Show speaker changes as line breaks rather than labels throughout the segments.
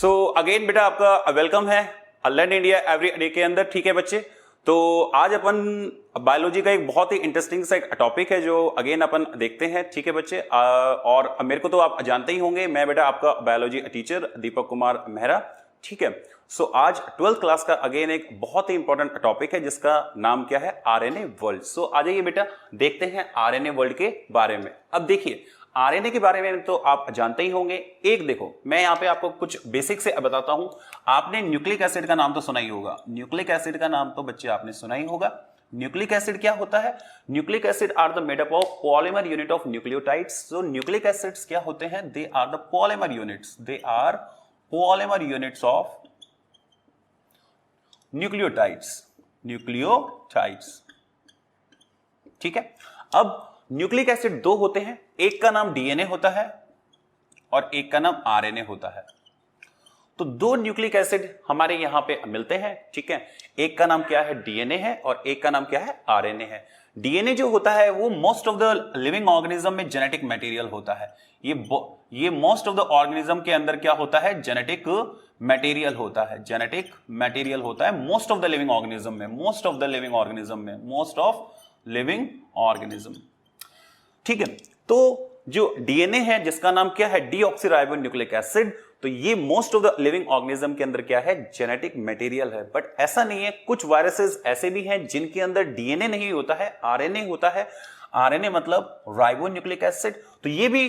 So again बेटा आपका welcome है लर्न इंडिया एवरी डे के अंदर। ठीक है बच्चे, तो आज अपन बायोलॉजी का एक बहुत ही इंटरेस्टिंग सा एक टॉपिक है जो अगेन अपन देखते हैं। ठीक है बच्चे, और मेरे को तो आप जानते ही होंगे, मैं बेटा आपका बायोलॉजी टीचर दीपक कुमार मेहरा। ठीक है, सो आज 12th क्लास का अगेन एक बहुत ही इंपॉर्टेंट टॉपिक है जिसका नाम क्या है, आरएनए वर्ल्ड। सो आ जाइए बेटा देखते हैं आरएनए वर्ल्ड के बारे में। अब देखिए आरएनए के बारे में तो आप जानते ही होंगे। एक देखो मैं यहाँ पे आपको कुछ बेसिक से बताता हूं। आपने न्यूक्लिक एसिड का नाम तो सुना ही होगा, न्यूक्लिक एसिड का नाम तो बच्चे आपने सुना ही होगा। न्यूक्लिक एसिड क्या होता है? Nucleic acid are the made up of polymer unit of nucleotides. So nucleic acids क्या होते हैं? They are the polymer units, they are polymer units of nucleotides. ठीक है, अब न्यूक्लिक एसिड दो होते हैं, एक का नाम डीएनए होता है और एक का नाम आरएनए होता है। तो दो न्यूक्लिक एसिड हमारे यहां पे मिलते हैं। ठीक है, एक का नाम क्या है, डीएनए है, और एक का नाम क्या है, आरएनए है। डीएनए जो होता है वो most of the living organism में जेनेटिक मटेरियल होता है। ये मोस्ट ऑफ द ऑर्गेनिज्म के अंदर क्या होता है, जेनेटिक मटेरियल होता है। जेनेटिक मटेरियल होता है most of the living organism में, मोस्ट ऑफ लिविंग ऑर्गेनिज्म। ठीक है, तो जो डीएनए है जिसका नाम क्या है, डीऑक्सीराइबोन्यूक्लिक एसिड, तो ये most of the living organism के अंदर क्या है, जेनेटिक मटेरियल है। बट ऐसा नहीं है, कुछ वायरसेस ऐसे भी हैं जिनके अंदर डीएनए नहीं होता है, आरएनए होता है। आरएनए मतलब राइबोन्यूक्लिक एसिड, तो ये भी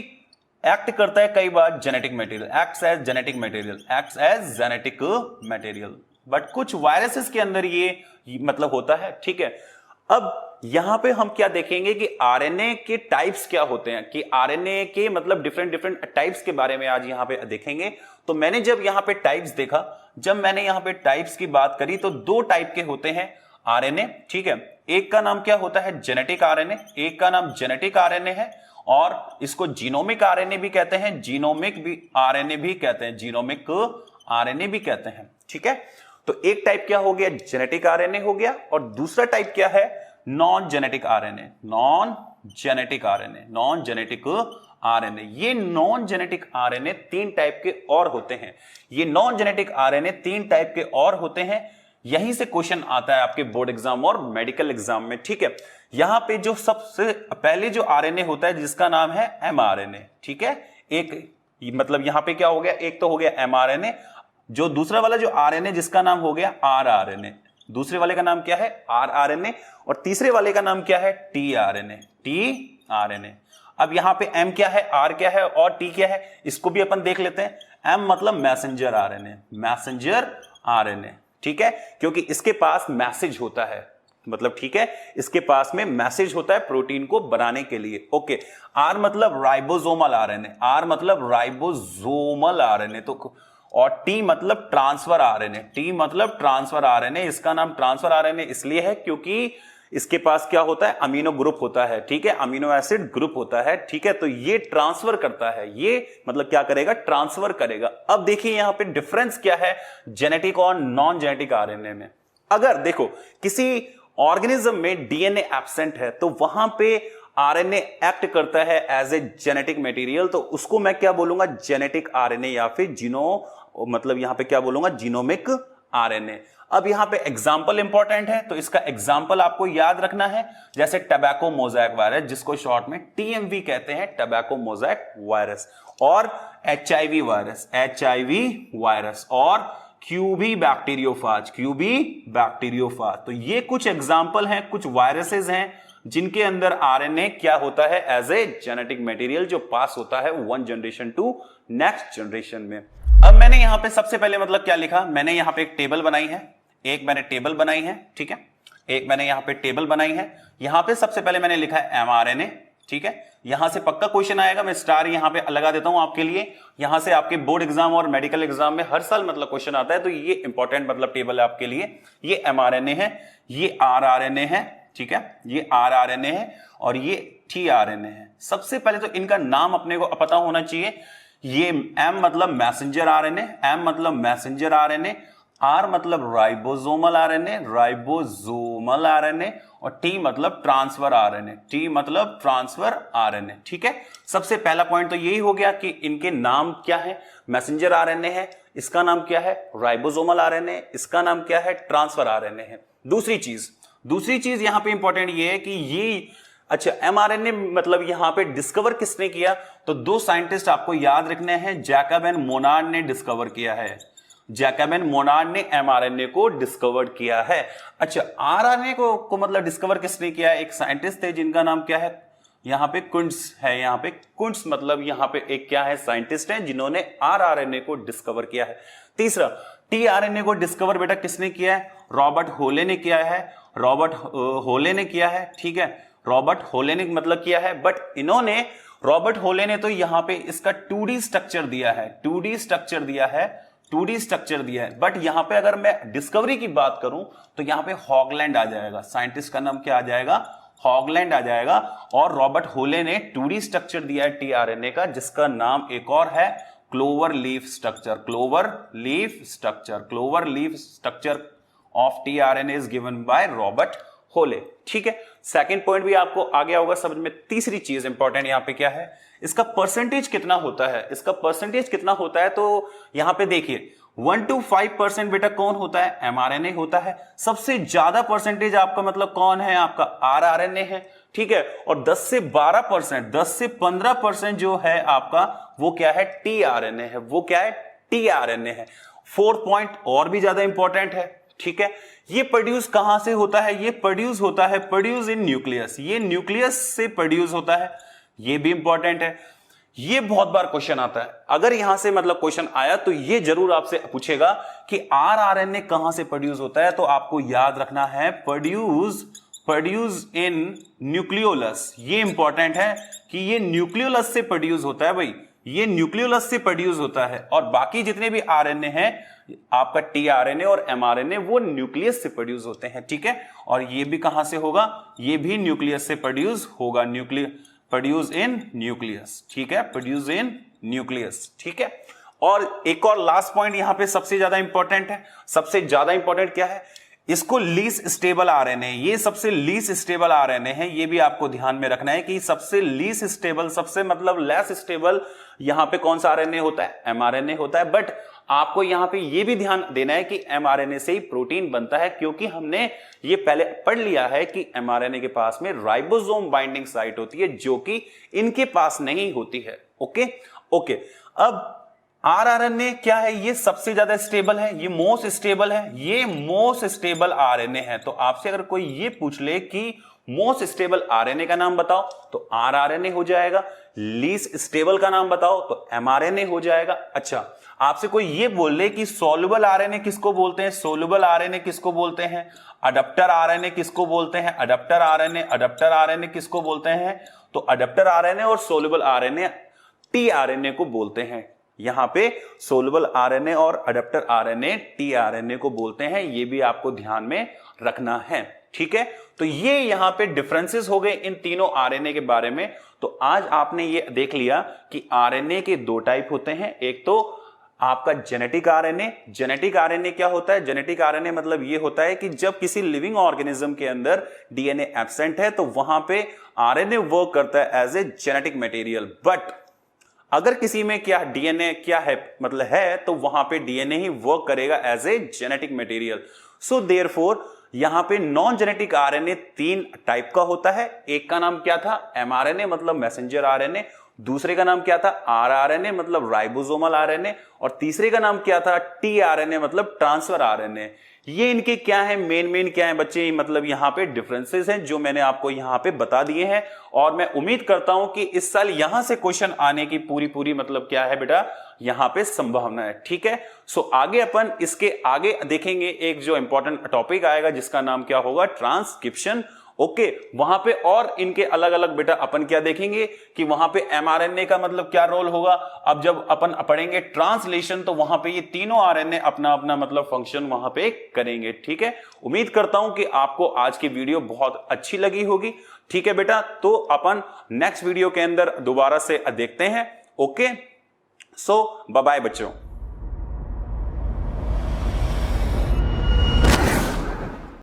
एक्ट करता है कई बार genetic material, acts as genetic material. But कुछ वायरसेस के अंदर ये मतलब होता है। ठीक है, अब यहां पे हम क्या देखेंगे कि आरएनए के टाइप्स क्या होते हैं, कि आरएनए के मतलब डिफरेंट टाइप्स के बारे में आज यहां पे देखेंगे। तो मैंने जब यहां पे टाइप्स देखा, जब मैंने यहां पे टाइप्स की बात करी, तो दो टाइप के होते हैं आरएनए। ठीक है, एक का नाम क्या होता है, जेनेटिक आरएनए, एक का नाम जेनेटिक आरएनए है, और इसको जीनोमिक आरएनए भी कहते हैं, जीनोमिक भी आरएनए भी कहते हैं, जीनोमिक आरएनए भी कहते हैं। ठीक है, तो एक टाइप क्या हो गया, जेनेटिक आरएनए हो गया, और दूसरा टाइप क्या है, नॉन जेनेटिक आरएनए। ये नॉन जेनेटिक आरएनए तीन टाइप के और होते हैं। ये नॉन जेनेटिक आरएनए तीन टाइप के और होते हैं। यहीं से क्वेश्चन आता है आपके बोर्ड एग्जाम और मेडिकल एग्जाम में। ठीक है, यहां पे जो सबसे पहले जो आरएनए होता है जिसका नाम है एमआरएनए। ठीक है, एक मतलब यहां पे क्या हो गया, एक तो हो गया एमआरएनए, जो दूसरा वाला जो आरएनए जिसका नाम हो गया आरआरएनए, दूसरे वाले का नाम क्या है, आरआरएनए, और तीसरे वाले का नाम क्या है, टीआरएनए। अब यहां पे एम क्या है, आर क्या है और टी क्या है, इसको भी अपन देख लेते हैं। एम मतलब मैसेंजर आरएनए। ठीक है, क्योंकि इसके पास मैसेज होता है, मतलब ठीक है, इसके पास में मैसेज होता है प्रोटीन को बनाने के लिए। ओके, आर मतलब राइबोसोमल आरएनए, तो और टी मतलब ट्रांसफर आरएनए। इसका नाम ट्रांसफर आरएनए इसलिए है क्योंकि इसके पास क्या होता है, अमीनो ग्रुप होता है। ठीक है, अमीनो एसिड ग्रुप होता है। ठीक है, तो ये ट्रांसफर करता है, ये मतलब क्या करेगा, ट्रांसफर करेगा। अब देखिए यहां पे डिफरेंस क्या है जेनेटिक और नॉन जेनेटिक आरएनए में। अगर देखो किसी ऑर्गेनिज्म में डीएनए एब्सेंट है तो वहां पे आरएनए एक्ट करता है एज ए जेनेटिक मटेरियल, तो उसको मैं क्या बोलूंगा, जेनेटिक आरएनए, या फिर मतलब यहां पे क्या बोलूंगा, जीनोमिक आरएनए। अब यहां पे एग्जांपल इंपॉर्टेंट है, तो इसका एग्जांपल आपको याद रखना है, जैसे टबैको मोज़ेक वायरस, जिसको शॉर्ट में टीएमवी कहते हैं, टबैको मोज़ेक वायरस, और एचआईवी वायरस, और क्यूबी बैक्टीरियोफाज। तो ये कुछ एग्जांपल हैं, कुछ वायरसेस हैं जिनके अंदर आरएनए क्या होता है, एज ए जेनेटिक मटेरियल, जो पास होता है one generation to next generation में। अब मैंने यहां पे सबसे पहले मतलब क्या लिखा, मैंने यहां पे एक टेबल बनाई है, ठीक है, एक मैंने यहां पे टेबल बनाई है। यहां पे सबसे पहले मैंने लिखा है एमआरएनए। ठीक है, यहां से पक्का क्वेश्चन आएगा, मैं स्टार यहां पे लगा देता हूं आपके लिए। यहां से आपके बोर्ड एग्जाम और मेडिकल एग्जाम में हर साल मतलब क्वेश्चन आता है, तो ये इंपॉर्टेंट मतलब टेबल है आपके लिए। ये एमआरएनए है, ये आरआरएनए है। ठीक है, ये आरआरएनए है और ये टीआरएनए है। सबसे पहले तो इनका नाम अपने को पता होना चाहिए। ये एम मतलब मैसेंजर आरएनए, आर मतलब राइबोसोमल आरएनए, राइबोसोमल आरएनए, और टी मतलब ट्रांसफर आरएनए, टी मतलब ट्रांसफर आरएनए। ठीक है, सबसे पहला पॉइंट तो यही हो गया कि इनके नाम क्या है, मैसेंजर आरएनए है, इसका नाम क्या है राइबोसोमल आरएनए, इसका नाम क्या है ट्रांसफर आरएनए है। दूसरी चीज यहां पे इंपॉर्टेंट ये है कि ये अच्छा एमआरएनए मतलब यहां पे डिस्कवर किसने किया, तो दो साइंटिस्ट आपको याद रखने हैं, जैकब एंड मोनार्ड ने डिस्कवर किया है, जैकब एंड मोनार्ड ने एमआरएनए को डिस्कवर किया है। अच्छा आरएनए को मतलब डिस्कवर किसने किया है, एक साइंटिस्ट थे जिनका नाम क्या है, यहां पे कुंट्स है, यहां पे कुंट्स मतलब यहां पे एक क्या है साइंटिस्ट है जिन्होंने आरआरएनए को डिस्कवर किया है। तीसरा टीआरएनए को डिस्कवर बेटा किसने किया है, रॉबर्ट होले ने किया है, रॉबर्ट होले ने किया है। ठीक है, रॉबर्ट होले ने मतलब किया है, बट इन्होंने रॉबर्ट होले ने तो यहां पे इसका 2D स्ट्रक्चर दिया है, 2D स्ट्रक्चर दिया है, 2D स्ट्रक्चर दिया है, बट यहां पे अगर मैं डिस्कवरी की बात करूं तो यहां पे हॉगलैंड आ जाएगा, साइंटिस्ट का नाम क्या आ जाएगा, हॉगलैंड आ जाएगा। और रॉबर्ट होले ने 2D स्ट्रक्चर दिया है टीआरएनए का, जिसका नाम एक और है clover leaf structure, clover leaf structure, clover leaf structure of tRNA is given by Robert होले। ठीक है, सेकंड पॉइंट भी आपको आ गया होगा समझ में। तीसरी चीज इंपॉर्टेंट यहां पे क्या है, इसका परसेंटेज कितना होता है, इसका परसेंटेज कितना होता है, तो यहां पे देखिए 1 to 5% बेटा कौन होता है, एमआरएनए होता है। सबसे ज्यादा परसेंटेज आपका मतलब कौन है, आपका आरआरएनए है। ठीक है, और 10 से 12%, 10 से 15% जो है आपका वो क्या है, टीआरएनए है, वो क्या है टीआरएनए है। फोर्थ पॉइंट और भी ज्यादा इंपॉर्टेंट है। ठीक है, ये प्रोड्यूस कहां से होता है, ये प्रोड्यूस होता है प्रोड्यूस इन न्यूक्लियस, ये न्यूक्लियस से प्रोड्यूस होता है, ये भी इंपॉर्टेंट है। ये बहुत बार क्वेश्चन आता है, अगर यहां से मतलब क्वेश्चन आया तो ये जरूर आपसे पूछेगा कि आरआरएनए कहां से प्रोड्यूस होता है, तो आपको याद रखना है प्रोड्यूस इन न्यूक्लियोलस। ये इंपॉर्टेंट है कि ये न्यूक्लियोलस से प्रोड्यूस होता है भाई, ये न्यूक्लियोलस से प्रोड्यूस होता है, और बाकी जितने भी आरएनए हैं आपका टीआरएनए और एमआरएनए वो न्यूक्लियस से प्रोड्यूस होते हैं। ठीक है, और ये भी कहां से होगा, ये भी न्यूक्लियस से प्रोड्यूस होगा, प्रोड्यूस इन न्यूक्लियस। ठीक है, प्रोड्यूस इन न्यूक्लियस। ठीक है, और एक और लास्ट पॉइंट यहां पे सबसे ज्यादा इंपॉर्टेंट है, सबसे ज्यादा इंपॉर्टेंट क्या है, इसको लीस्ट स्टेबल आरएनए, ये सबसे लीस्ट स्टेबल आरएनए है, ये भी आपको ध्यान में रखना है कि सबसे लीस्ट स्टेबल, सबसे मतलब लेस स्टेबल यहां पे कौन सा आरएनए होता है, एमआरएनए होता है। बट आपको यहां पे ये भी ध्यान देना है कि एमआरएनए से ही प्रोटीन बनता है, क्योंकि हमने ये पहले पढ़ लिया है कि एमआरएनए के पास में राइबोसोम बाइंडिंग साइट होती है, जो कि इनके पास नहीं होती है। ओके, अब आरआरएनए क्या है, ये सबसे ज्यादा स्टेबल है, ये मोस्ट स्टेबल है, ये मोस्ट स्टेबल आरएनए है। तो आपसे अगर कोई ये पूछ ले कि मोस्ट स्टेबल आरएनए का नाम बताओ, तो आरआरएनए हो जाएगा। लीस्ट स्टेबल का नाम बताओ तो एमआरएनए हो जाएगा। अच्छा, आपसे कोई ये बोल ले कि सोलुबल आरएनए किसको बोलते हैं, सोलुबल आरएनए किसको बोलते हैं, अडप्टर आरएनए किसको बोलते हैं, अडप्टर आरएनए किसको बोलते हैं, तो अडप्टर आरएनए और सोलुबल आरएनए टीआरएनए को बोलते हैं। यहां पे सोलुबल आरएनए और अडप्टर आरएनए टीआरएनए को बोलते हैं, ये भी आपको ध्यान में रखना है। ठीक है, तो ये यहां पे डिफरेंसेस हो गए इन तीनों आरएनए के बारे में। तो आज आपने ये देख लिया कि आरएनए के दो टाइप होते हैं, एक तो आपका जेनेटिक आरएनए। जेनेटिक आरएनए क्या होता है, जेनेटिक आरएनए मतलब ये होता है कि जब किसी लिविंग ऑर्गेनिज्म के अंदर डीएनए एब्सेंट है तो वहां पे आरएनए वर्क करता है as a genetic material. But अगर किसी में क्या डीएनए क्या है मतलब है, तो वहां पे डीएनए ही वर्क करेगा as a genetic material. So therefore यहां पे नॉन जेनेटिक आरएनए 3 टाइप का होता है। एक का नाम क्या था, एमआरएनए मतलब मैसेंजर आरएनए, दूसरे का नाम क्या था, आरआरएनए मतलब राइबोसोमल आरएनए, और तीसरे का नाम क्या था, टीआरएनए मतलब ट्रांसफर आरएनए। ये इनके क्या है, मेन क्या है बच्चे, मतलब यहां पे डिफरेंसेस हैं जो मैंने आपको यहां पे बता दिए हैं। और मैं उम्मीद करता हूं कि इस साल यहां से क्वेश्चन आने की पूरी मतलब क्या है बेटा, यहां पे संभावना है। ठीक है, सो आगे अपन इसके आगे देखेंगे एक जो इंपॉर्टेंट टॉपिक आएगा जिसका नाम क्या होगा, ट्रांसक्रिप्शन। ओके, वहां पे और इनके अलग अलग बेटा अपन क्या देखेंगे कि वहां पे एमआरएनए का मतलब क्या रोल होगा। अब जब अपन पढ़ेंगे ट्रांसलेशन तो वहां पे ये तीनों आरएनए अपना अपना मतलब फंक्शन वहां पे करेंगे। ठीक है, उम्मीद करता हूं कि आपको आज की वीडियो बहुत अच्छी लगी होगी। ठीक है बेटा, तो अपन नेक्स्ट वीडियो के अंदर दोबारा से देखते हैं। ओके, सो बाय बाय बच्चों।